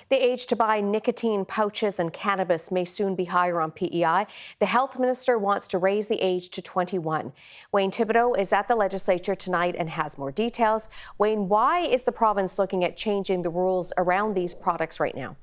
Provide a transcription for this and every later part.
The age to buy nicotine pouches and cannabis may soon be higher on P.E.I. The health minister wants to raise the age to 21. Wayne Thibodeau is at the legislature tonight and has more details. Wayne, why is the province looking at changing the rules around these products right now?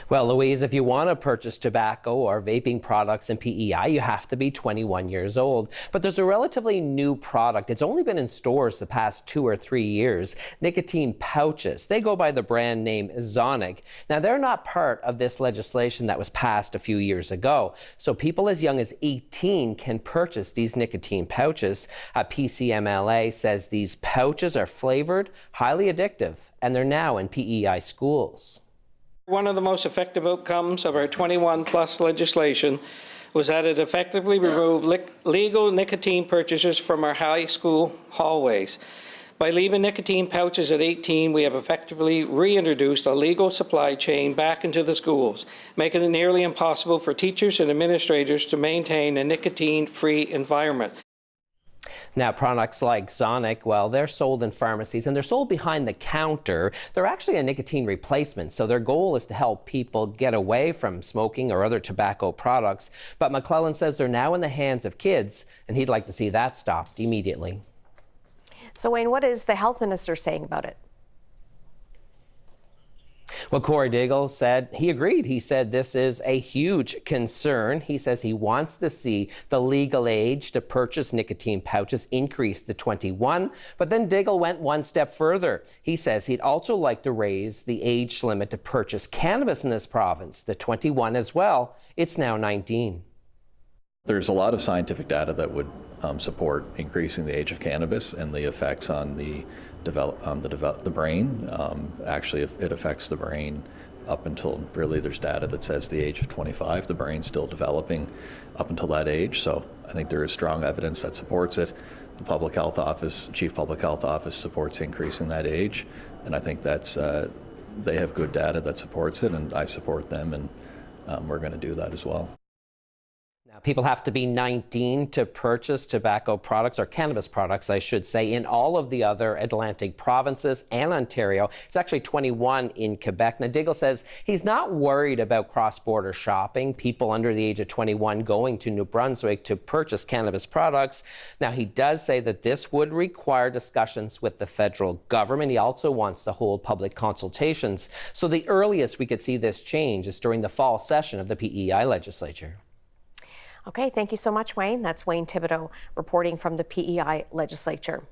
Well, Louise, if you want to purchase tobacco or vaping products in P.E.I., you have to be 21 years old. But there's a relatively new product. It's only been in stores the past 2 or 3 years. Nicotine pouches. They go by the brand name Zonic. Now, they're not part of this legislation that was passed a few years ago. So people as young as 18 can purchase these nicotine pouches. PCMLA says these pouches are flavored, highly addictive, and they're now in P.E.I. schools. One of the most effective outcomes of our 21-plus legislation was that it effectively removed legal nicotine purchases from our high school hallways. By leaving nicotine pouches at 18, we have effectively reintroduced a legal supply chain back into the schools, making it nearly impossible for teachers and administrators to maintain a nicotine-free environment. Now, products like Zonic, well, they're sold in pharmacies and they're sold behind the counter. They're actually a nicotine replacement, so their goal is to help people get away from smoking or other tobacco products. But McClellan says they're now in the hands of kids, and he'd like to see that stopped immediately. So, Wayne, what is the health minister saying about it? Well, Cory Deagle said he agreed. He said this is a huge concern. He says he wants to see the legal age to purchase nicotine pouches increased to 21. But then Deagle went one step further. He says he'd also like to raise the age limit to purchase cannabis in this province to 21 as well. It's now 19. There's a lot of scientific data that would support increasing the age of cannabis and the effects on the brain. Actually, it affects the brain up until really there's data that says the age of 25. The brain's still developing up until that age. So I think there is strong evidence that supports it. The Public Health Office, Chief Public Health Office supports increasing that age. And I think that's, they have good data that supports it, and I support them, and we're going to do that as well. Now, people have to be 19 to purchase tobacco products, or cannabis products, I should say, in all of the other Atlantic provinces and Ontario. It's actually 21 in Quebec. Now, Deagle says he's not worried about cross-border shopping, people under the age of 21 going to New Brunswick to purchase cannabis products. Now, he does say that this would require discussions with the federal government. He also wants to hold public consultations. So the earliest we could see this change is during the fall session of the P.E.I. legislature. Okay, thank you so much, Wayne. That's Wayne Thibodeau reporting from the P.E.I. legislature.